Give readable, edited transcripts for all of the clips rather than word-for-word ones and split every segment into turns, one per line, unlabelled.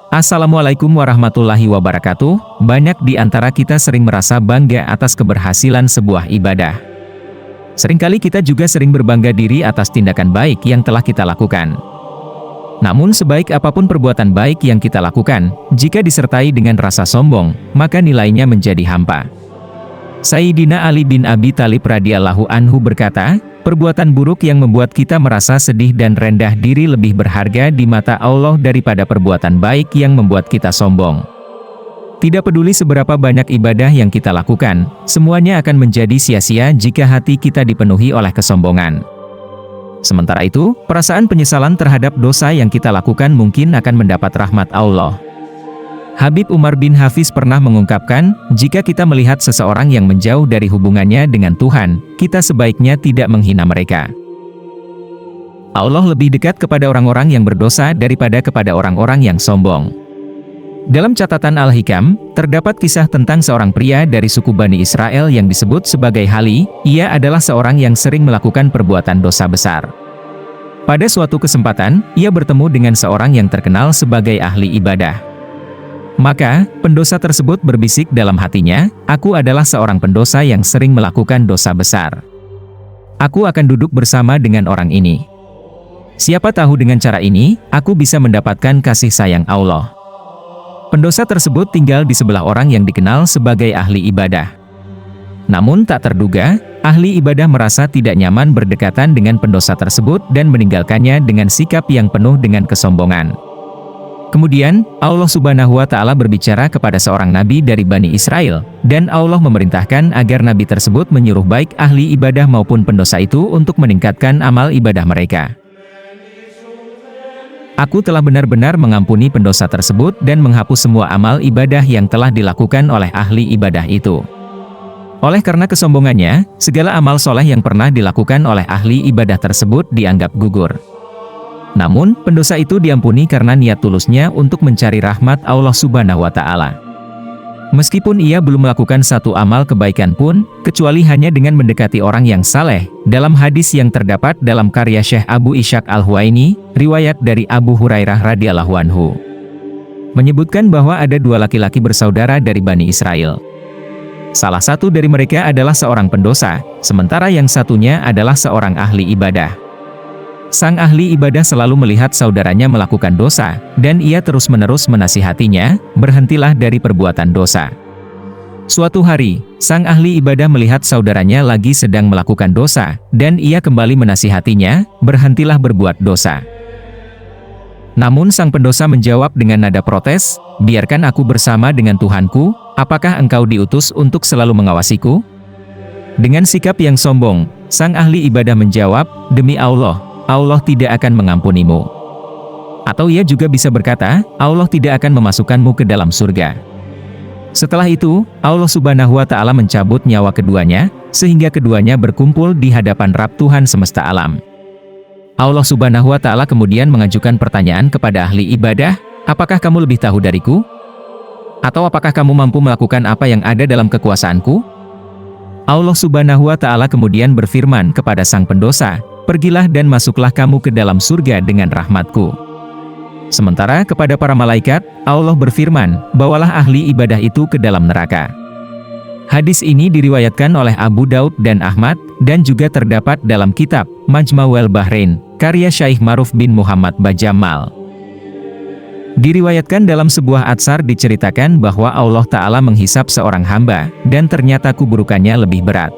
Assalamualaikum warahmatullahi wabarakatuh. Banyak di antara kita sering merasa bangga atas keberhasilan sebuah ibadah. Seringkali kita juga sering berbangga diri atas tindakan baik yang telah kita lakukan. Namun sebaik apapun perbuatan baik yang kita lakukan, jika disertai dengan rasa sombong, maka nilainya menjadi hampa. Sayyidina Ali bin Abi Thalib radhiyallahu anhu berkata, perbuatan buruk yang membuat kita merasa sedih dan rendah diri lebih berharga di mata Allah daripada perbuatan baik yang membuat kita sombong. Tidak peduli seberapa banyak ibadah yang kita lakukan, semuanya akan menjadi sia-sia jika hati kita dipenuhi oleh kesombongan. Sementara itu, perasaan penyesalan terhadap dosa yang kita lakukan mungkin akan mendapat rahmat Allah. Habib Umar bin Hafiz pernah mengungkapkan, jika kita melihat seseorang yang menjauh dari hubungannya dengan Tuhan, kita sebaiknya tidak menghina mereka. Allah lebih dekat kepada orang-orang yang berdosa daripada kepada orang-orang yang sombong. Dalam catatan Al-Hikam, terdapat kisah tentang seorang pria dari suku Bani Israel yang disebut sebagai Hali. Ia adalah seorang yang sering melakukan perbuatan dosa besar. Pada suatu kesempatan, ia bertemu dengan seorang yang terkenal sebagai ahli ibadah. Maka, pendosa tersebut berbisik dalam hatinya, "Aku adalah seorang pendosa yang sering melakukan dosa besar. Aku akan duduk bersama dengan orang ini. Siapa tahu dengan cara ini, aku bisa mendapatkan kasih sayang Allah." Pendosa tersebut tinggal di sebelah orang yang dikenal sebagai ahli ibadah. Namun tak terduga, ahli ibadah merasa tidak nyaman berdekatan dengan pendosa tersebut dan meninggalkannya dengan sikap yang penuh dengan kesombongan. Kemudian, Allah Subhanahu wa Ta'ala berbicara kepada seorang nabi dari Bani Israel, dan Allah memerintahkan agar nabi tersebut menyuruh baik ahli ibadah maupun pendosa itu untuk meningkatkan amal ibadah mereka. Aku telah benar-benar mengampuni pendosa tersebut dan menghapus semua amal ibadah yang telah dilakukan oleh ahli ibadah itu. Oleh karena kesombongannya, segala amal soleh yang pernah dilakukan oleh ahli ibadah tersebut dianggap gugur. Namun, pendosa itu diampuni karena niat tulusnya untuk mencari rahmat Allah Subhanahu wa Ta'ala. Meskipun ia belum melakukan satu amal kebaikan pun, kecuali hanya dengan mendekati orang yang saleh, dalam hadis yang terdapat dalam karya Syekh Abu Ishaq Al-Huwaini, riwayat dari Abu Hurairah radhiyallahu anhu, menyebutkan bahwa ada dua laki-laki bersaudara dari Bani Israel. Salah satu dari mereka adalah seorang pendosa, sementara yang satunya adalah seorang ahli ibadah. Sang ahli ibadah selalu melihat saudaranya melakukan dosa, dan ia terus-menerus menasihatinya, "Berhentilah dari perbuatan dosa." Suatu hari, sang ahli ibadah melihat saudaranya lagi sedang melakukan dosa, dan ia kembali menasihatinya, "Berhentilah berbuat dosa." Namun sang pendosa menjawab dengan nada protes, "Biarkan aku bersama dengan Tuhanku, apakah engkau diutus untuk selalu mengawasiku?" Dengan sikap yang sombong, sang ahli ibadah menjawab, "Demi Allah, Allah tidak akan mengampunimu." Atau ia juga bisa berkata, "Allah tidak akan memasukkanmu ke dalam surga." Setelah itu, Allah Subhanahu wa Ta'ala mencabut nyawa keduanya, sehingga keduanya berkumpul di hadapan Rabb Tuhan semesta alam. Allah Subhanahu wa Ta'ala kemudian mengajukan pertanyaan kepada ahli ibadah, "Apakah kamu lebih tahu dariku? Atau apakah kamu mampu melakukan apa yang ada dalam kekuasaanku?" Allah Subhanahu wa Ta'ala kemudian berfirman kepada sang pendosa, "Pergilah dan masuklah kamu ke dalam surga dengan rahmatku." Sementara kepada para malaikat, Allah berfirman, "Bawalah ahli ibadah itu ke dalam neraka." Hadis ini diriwayatkan oleh Abu Daud dan Ahmad, dan juga terdapat dalam kitab Majma'ul Bahrain, karya Syekh Ma'ruf bin Muhammad Bajamal. Diriwayatkan dalam sebuah atsar diceritakan bahwa Allah Ta'ala menghisap seorang hamba, dan ternyata keburukannya lebih berat.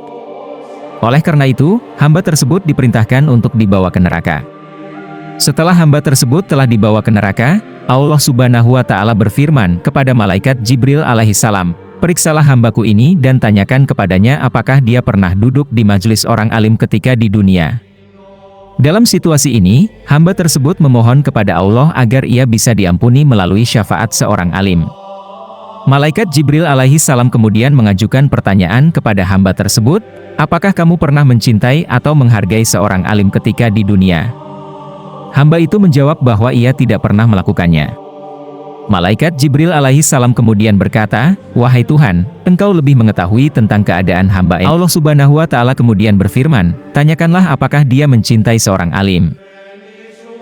Oleh karena itu, hamba tersebut diperintahkan untuk dibawa ke neraka. Setelah hamba tersebut telah dibawa ke neraka, Allah Subhanahu wa Ta'ala berfirman kepada malaikat Jibril alaihissalam, "Periksalah hambaku ini dan tanyakan kepadanya apakah dia pernah duduk di majelis orang alim ketika di dunia." Dalam situasi ini, hamba tersebut memohon kepada Allah agar ia bisa diampuni melalui syafaat seorang alim. Malaikat Jibril alaihissalam kemudian mengajukan pertanyaan kepada hamba tersebut, "Apakah kamu pernah mencintai atau menghargai seorang alim ketika di dunia?" Hamba itu menjawab bahwa ia tidak pernah melakukannya. Malaikat Jibril alaihissalam kemudian berkata, "Wahai Tuhan, Engkau lebih mengetahui tentang keadaan hamba." Allah Subhanahu wa Ta'ala kemudian berfirman, "Tanyakanlah apakah dia mencintai seorang alim."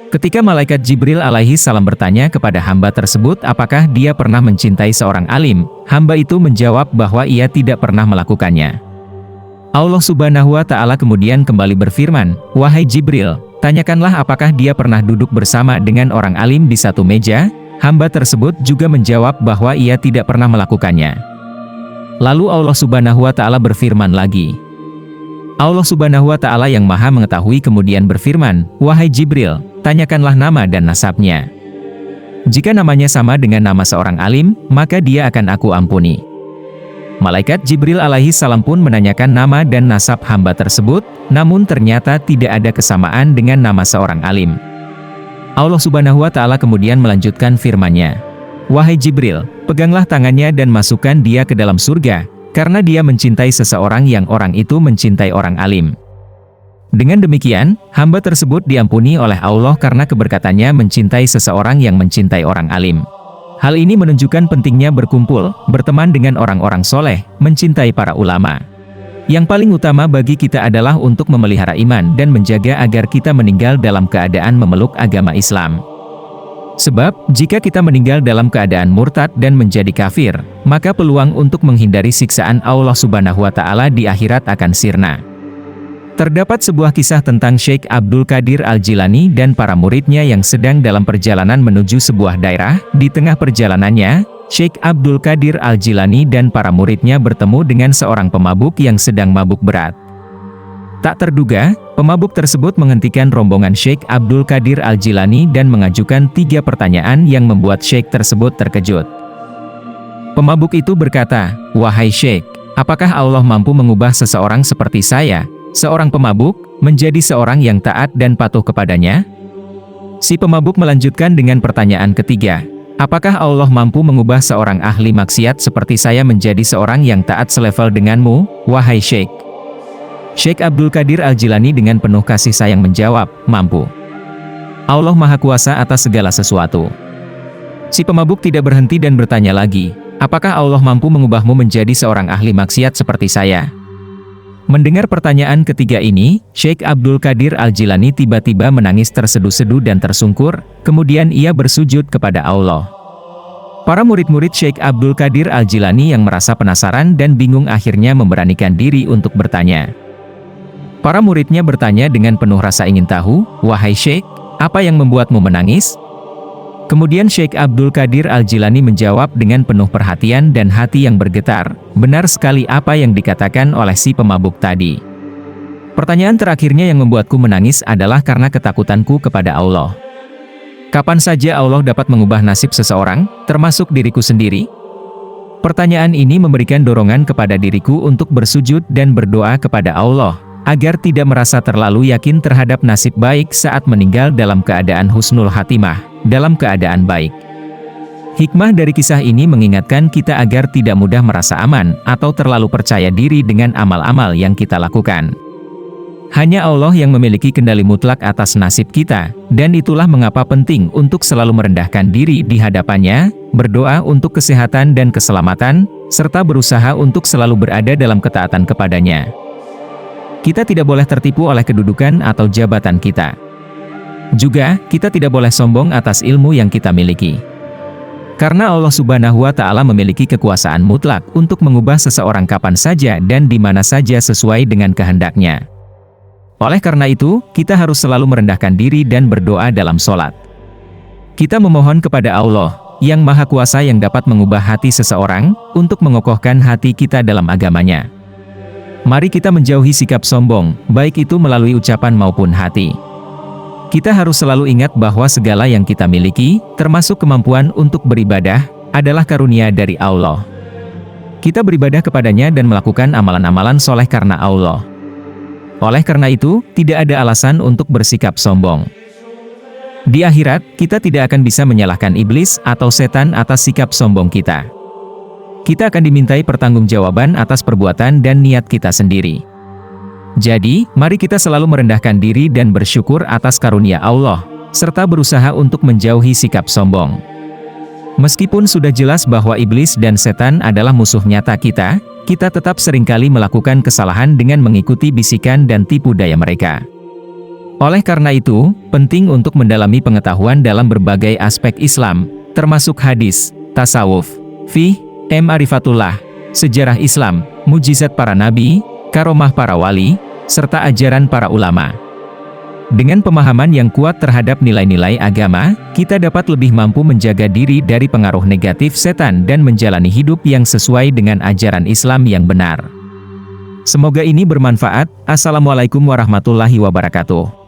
Ketika malaikat Jibril alaihi salam bertanya kepada hamba tersebut apakah dia pernah mencintai seorang alim, hamba itu menjawab bahwa ia tidak pernah melakukannya. Allah Subhanahu wa Ta'ala kemudian kembali berfirman, "Wahai Jibril, tanyakanlah apakah dia pernah duduk bersama dengan orang alim di satu meja?" Hamba tersebut juga menjawab bahwa ia tidak pernah melakukannya. Lalu Allah Subhanahu wa Ta'ala berfirman lagi. Allah Subhanahu wa Ta'ala yang Maha Mengetahui kemudian berfirman, "Wahai Jibril, tanyakanlah nama dan nasabnya. Jika namanya sama dengan nama seorang alim, maka dia akan aku ampuni." Malaikat Jibril alaihi salam pun menanyakan nama dan nasab hamba tersebut, namun ternyata tidak ada kesamaan dengan nama seorang alim. Allah Subhanahu wa Ta'ala kemudian melanjutkan firman-Nya, "Wahai Jibril, peganglah tangannya dan masukkan dia ke dalam surga, karena dia mencintai seseorang yang orang itu mencintai orang alim." Dengan demikian, hamba tersebut diampuni oleh Allah karena keberkatannya mencintai seseorang yang mencintai orang alim. Hal ini menunjukkan pentingnya berkumpul, berteman dengan orang-orang soleh, mencintai para ulama. Yang paling utama bagi kita adalah untuk memelihara iman dan menjaga agar kita meninggal dalam keadaan memeluk agama Islam. Sebab, jika kita meninggal dalam keadaan murtad dan menjadi kafir, maka peluang untuk menghindari siksaan Allah Subhanahu wa Ta'ala di akhirat akan sirna. Terdapat sebuah kisah tentang Syekh Abdul Qadir Al-Jilani dan para muridnya yang sedang dalam perjalanan menuju sebuah daerah. Di tengah perjalanannya, Syekh Abdul Qadir Al-Jilani dan para muridnya bertemu dengan seorang pemabuk yang sedang mabuk berat. Tak terduga, pemabuk tersebut menghentikan rombongan Syekh Abdul Qadir Al-Jilani dan mengajukan 3 pertanyaan yang membuat Syekh tersebut terkejut. Pemabuk itu berkata, "Wahai Syekh, apakah Allah mampu mengubah seseorang seperti saya, seorang pemabuk, menjadi seorang yang taat dan patuh kepadanya?" Si pemabuk melanjutkan dengan pertanyaan ketiga, "Apakah Allah mampu mengubah seorang ahli maksiat seperti saya menjadi seorang yang taat selevel denganmu, wahai Syekh?" Syekh Abdul Qadir Al-Jilani dengan penuh kasih sayang menjawab, "Mampu. Allah Maha Kuasa atas segala sesuatu." Si pemabuk tidak berhenti dan bertanya lagi, "Apakah Allah mampu mengubahmu menjadi seorang ahli maksiat seperti saya?" Mendengar pertanyaan ketiga ini, Syekh Abdul Qadir Al-Jilani tiba-tiba menangis terseduh-seduh dan tersungkur, kemudian ia bersujud kepada Allah. Para murid-murid Syekh Abdul Qadir Al-Jilani yang merasa penasaran dan bingung akhirnya memberanikan diri untuk bertanya. Para muridnya bertanya dengan penuh rasa ingin tahu, "Wahai Syekh, apa yang membuatmu menangis?" Kemudian Syekh Abdul Qadir Al-Jilani menjawab dengan penuh perhatian dan hati yang bergetar, "Benar sekali apa yang dikatakan oleh si pemabuk tadi. Pertanyaan terakhirnya yang membuatku menangis adalah karena ketakutanku kepada Allah. Kapan saja Allah dapat mengubah nasib seseorang, termasuk diriku sendiri?" Pertanyaan ini memberikan dorongan kepada diriku untuk bersujud dan berdoa kepada Allah, agar tidak merasa terlalu yakin terhadap nasib baik saat meninggal dalam keadaan husnul khatimah, dalam keadaan baik. Hikmah dari kisah ini mengingatkan kita agar tidak mudah merasa aman, atau terlalu percaya diri dengan amal-amal yang kita lakukan. Hanya Allah yang memiliki kendali mutlak atas nasib kita, dan itulah mengapa penting untuk selalu merendahkan diri di hadapannya, berdoa untuk kesehatan dan keselamatan, serta berusaha untuk selalu berada dalam ketaatan kepadanya. Kita tidak boleh tertipu oleh kedudukan atau jabatan kita. Juga, kita tidak boleh sombong atas ilmu yang kita miliki. Karena Allah Subhanahu wa Ta'ala memiliki kekuasaan mutlak untuk mengubah seseorang kapan saja dan di mana saja sesuai dengan kehendak-Nya. Oleh karena itu, kita harus selalu merendahkan diri dan berdoa dalam sholat. Kita memohon kepada Allah, yang Maha Kuasa yang dapat mengubah hati seseorang, untuk mengokohkan hati kita dalam agama-Nya. Mari kita menjauhi sikap sombong, baik itu melalui ucapan maupun hati. Kita harus selalu ingat bahwa segala yang kita miliki, termasuk kemampuan untuk beribadah, adalah karunia dari Allah. Kita beribadah kepadanya dan melakukan amalan-amalan soleh karena Allah. Oleh karena itu, tidak ada alasan untuk bersikap sombong. Di akhirat, kita tidak akan bisa menyalahkan iblis atau setan atas sikap sombong kita. Kita akan dimintai pertanggungjawaban atas perbuatan dan niat kita sendiri. Jadi, mari kita selalu merendahkan diri dan bersyukur atas karunia Allah, serta berusaha untuk menjauhi sikap sombong. Meskipun sudah jelas bahwa iblis dan setan adalah musuh nyata kita, kita tetap seringkali melakukan kesalahan dengan mengikuti bisikan dan tipu daya mereka. Oleh karena itu, penting untuk mendalami pengetahuan dalam berbagai aspek Islam, termasuk hadis, tasawuf, fiqh, ma'rifatullah, sejarah Islam, mujizat para nabi, karomah para wali, serta ajaran para ulama. Dengan pemahaman yang kuat terhadap nilai-nilai agama, kita dapat lebih mampu menjaga diri dari pengaruh negatif setan dan menjalani hidup yang sesuai dengan ajaran Islam yang benar. Semoga ini bermanfaat. Assalamualaikum warahmatullahi wabarakatuh.